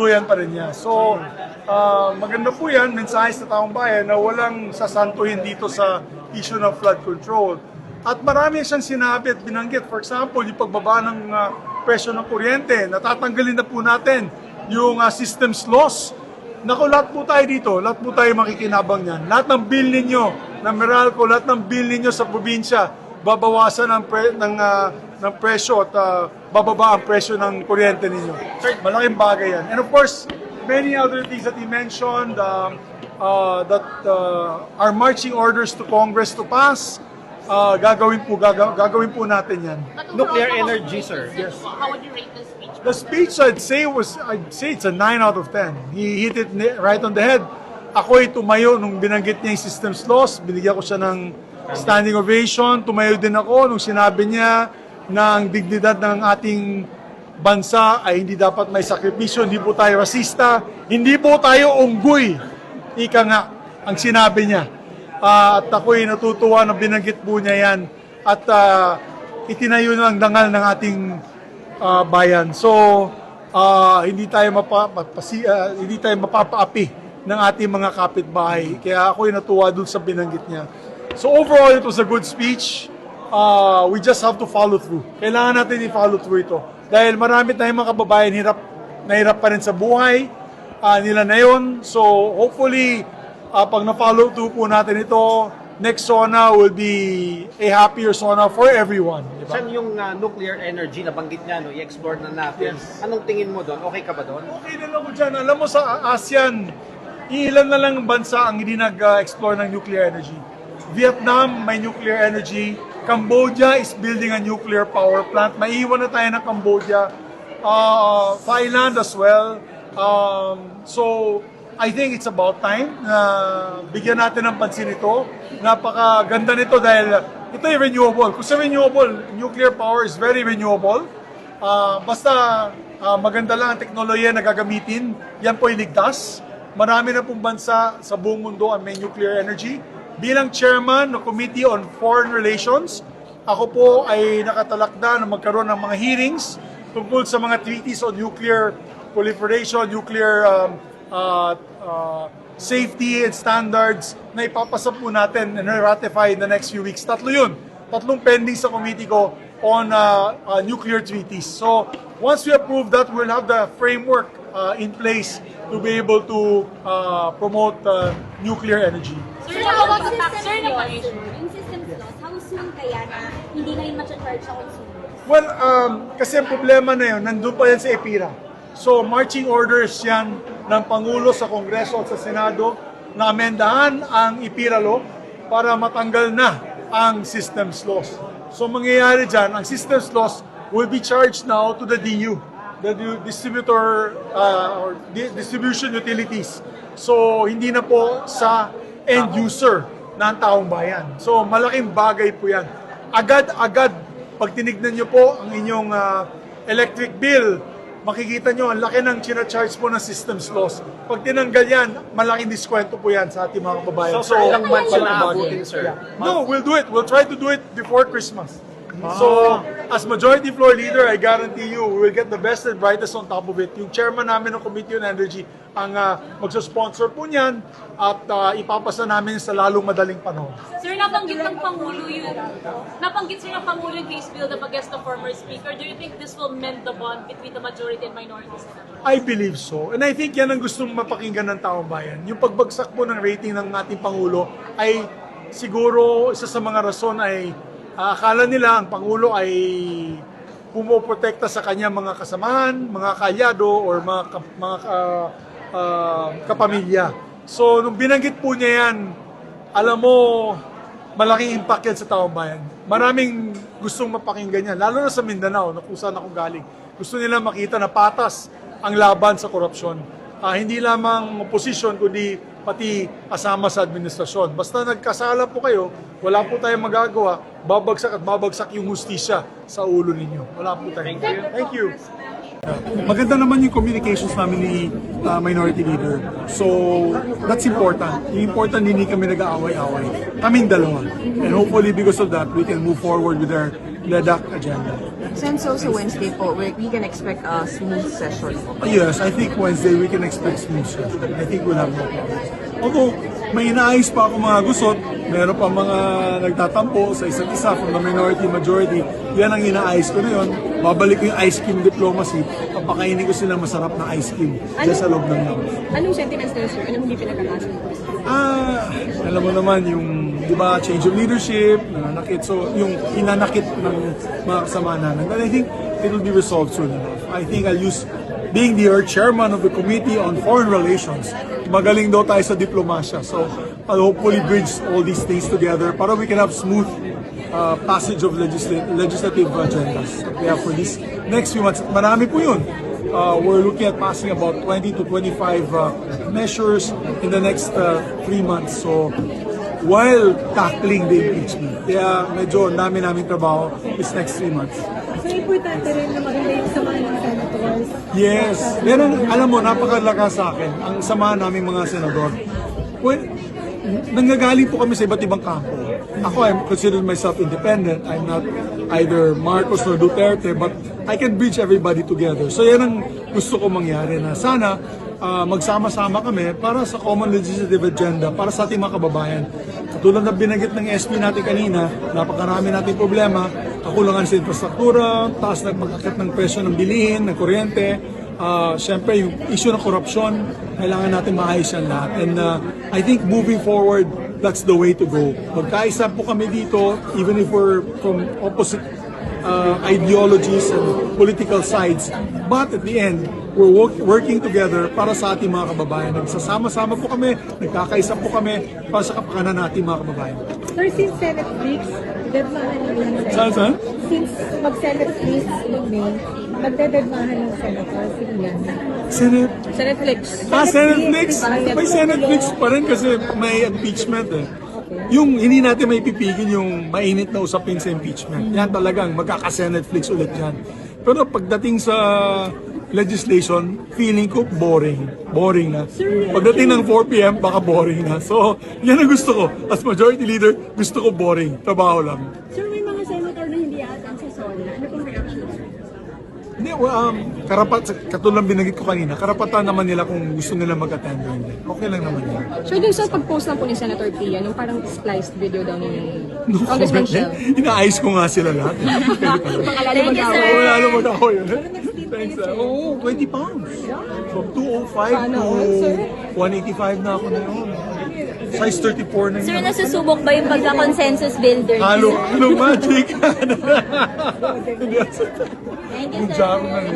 Yan pa rin niya. So, maganda po yan, mensahe sa taong bayan na walang sasantuhin dito sa issue ng flood control. At marami siyang sinabi at binanggit. For example, yung pagbaba ng presyo ng kuryente, natatanggalin na po natin yung systems loss. Naku, lahat po tayo dito, lahat po tayo makikinabang yan. Lahat ng bill ninyo, ng Meralco, lahat ng bill ninyo sa probinsya, babawasan ng presyo at bababa ang presyo ng kuryente ninyo. Malaking bagay yan. And of course, many other things that he mentioned, that are marching orders to Congress to pass, gagawin po natin yan. Nuclear energy, sir. Yes. How would you rate the speech? The speech, I'd say it's a 9 out of 10. He hit it right on the head. Ako'y tumayo nung binanggit niya yung systems loss, binigyan ko siya ng standing ovation. Tumayo din ako nung sinabi niya na ang dignidad ng ating bansa ay hindi dapat may sakripisyo, hindi po tayo rasista, hindi po tayo unggoy. Ika nga, ang sinabi niya. At ako'y natutuwa na binanggit po niya yan. At itinayo na ang dangal ng ating bayan. So, hindi tayo mapapaapi ng ating mga kapitbahay. Kaya ako'y natuwa dun sa binanggit niya. So overall, it was a good speech. We just have to follow through. Kailangan natin i-follow through ito. Dahil marami tayong mga kababayan nahirap pa rin sa buhay nila na yun. So hopefully, pag na-follow through po natin ito, next SONA will be a happier SONA for everyone. Diba? Saan yung nuclear energy na banggit niya, no? I-explore na natin. Yes. Anong tingin mo doon? Okay ka ba doon? Okay din ako dyan. Alam mo sa ASEAN, ilan na lang bansa ang hindi nag-explore ng nuclear energy. Vietnam may nuclear energy. Cambodia is building a nuclear power plant. Maiiwan na tayo ng Cambodia. Thailand as well. So, I think it's about time na bigyan natin ng pansin ito. Napakaganda nito dahil ito ay renewable. Kung sa renewable, nuclear power is very renewable. Basta maganda lang ang teknolohiya na gagamitin, yan po ay ligtas. Marami na pong bansa sa buong mundo ang may nuclear energy. Bilang chairman ng Committee on Foreign Relations, ako po ay nakatalakda na magkaroon ng mga hearings tungkol sa mga treaties on nuclear proliferation, nuclear safety and standards na ipapasa po natin and ratify in the next few weeks. Tatlo yun. Tatlong pending sa committee ko on nuclear treaties. So once we approve that, we'll have the framework in place to be able to promote nuclear energy. Sir, yung systems loss, how soon kaya na hindi na yun ma-charge sa consumers? Well, kasi ang problema na yun, nandun pa yan sa EPIRA. So, marching orders yan ng Pangulo sa Kongreso at sa Senado na amendahan ang EPIRA law para matanggal na ang systems loss. So, mangyayari dyan, ang systems loss will be charged now to the DU, the distributor or distribution utilities. So, hindi na po sa end user ng taong bayan. So, malaking bagay po yan. Agad-agad, pag tinignan nyo po ang inyong electric bill, makikita nyo, ang laki ng charge po ng systems loss. Pag tinanggal yan, malaking diskwento po yan sa ating mga kababayan. So, ilang months yun naabutin, sir? No, we'll do it. We'll try to do it before Christmas. So, as Majority Floor Leader, I guarantee you, we will get the best and brightest on top of it. Yung chairman namin ng Committee on Energy ang magsusponsor po niyan at ipapasa namin sa lalong madaling panahon. Sir, nabanggit ng Pangulo yung case bill up against the former speaker. Do you think this will mend the bond between the majority and minority senators? I believe so. And I think yan ang gustong mapakinggan ng taong bayan. Yung pagbagsak po ng rating ng ating Pangulo ay siguro isa sa mga rason ay akala nila ang Pangulo ay pumoprotekta sa kanya mga kasamahan, mga kalyado, or mga kapamilya. So, nung binanggit po niya yan, alam mo, malaking impact yan sa taong bayan. Maraming gustong mapakinggan yan, lalo na sa Mindanao, na kung saan ako galing. Gusto nila makita na patas ang laban sa korupsyon. Hindi lamang oposisyon, kundi pati kasama sa administrasyon. Basta nagkasala po kayo, wala po tayong magagawa, babagsak at babagsak yung hustisya sa ulo ninyo. Wala po tayong. Thank you. Maganda naman yung communications namin ni Minority Leader. So, that's important. Yung important, hindi kami nag-aaway-aaway. Kaming dalawa. And hopefully, because of that, we can move forward with our LEDAC agenda. Since also Wednesday po, we can expect a smooth session po. Yes, I think Wednesday we can expect smooth session. I think we'll have no problems. Although, may inaayos pa ako mga gusot, meron pa mga nagtatampo sa isa't isa from the minority, majority. Yan ang inaayos ko na yun. Babalik ko yung ice cream diplomacy. Papakainin ko sila masarap na ice cream dyan sa loob ng labas. Anong sentiments nila, sir? Anong hindi pinagkakasin? Alam mo naman yung, di ba, change of leadership, nananakit. So, yung inanakit ng mga kasama namin. But I think it will be resolved soon enough. I think I'll use, being the chairman of the Committee on Foreign Relations, magaling daw tayo sa diplomasya. So, I'll hopefully bridge all these things together para we can have smooth passage of legislative agendas that we have for these next few months. Marami po yun. We're looking at passing about 20 to 25 measures in the next 3 months. So, while tackling the impeachment. Kaya medyo naming trabaho this next 3 months. So, importante rin na maganda yung samahan ng senators. Yes. Meron, alam mo, napakalakas sa akin ang samahan naming mga senador. Well, nanggagaling po kami sa iba't ibang kampo. Ako, I consider myself independent. I'm not either Marcos or Duterte, but I can bridge everybody together. So yan ang gusto ko mangyari na sana magsama-sama kami para sa common legislative agenda, para sa ating mga kababayan. Katulad na binanggit ng SP natin kanina, napakarami nating problema, kakulangan sa infrastruktura, taas ng pagkakit ng presyo ng bilihin, ng kuryente, syempre yung issue ng korupsyon, kailangan natin maayos yan lahat. And I think moving forward, that's the way to go. Magkaisa po kami dito, even if we're from opposite ideologies and political sides. But at the end, we're working together para sa ating mga kababayan. Nagsasama-sama po kami, nagkakaisa po kami para sa kapakanan nating mga kababayan. Sir, since Senate weeks, deadmahan nila. Saan? Since mag-Senate weeks in May, magdededmahan ng senators, yan. Senate? Senetflix. Senetflix? Diba? May Senetflix pa rin kasi may impeachment eh. Yung hindi natin may pipigil yung mainit na usapin sa impeachment. Yan talagang magkaka-Senetflix ulit yan. Pero pagdating sa legislation, feeling ko boring. Boring na. Pagdating ng 4 p.m., baka boring na. So, yan ang gusto ko. As majority leader, gusto ko boring. Trabaho lang. Sir, may mga senator na hindi atan sa SONA. Ano pong reaction? Hindi, katulad binanggit ko kanina, karapatan naman nila kung gusto nila mag-attend or hindi. Okay lang naman yan. Sir, dun sa pag-post lang po ni Senator Pia, nung parang spliced video daw ni No Congressman comment. Shell. Inaayos ko nga sila lahat. Thank you, sir. Wala mag-ako yun. Thanks. Oo, 20 pounds. From 205 to 185 na ako na yun. Size 34 na yun. Sir, nasusubok ba yung pagka-consensus builder? Halo magic. Thank you, Good sir. job.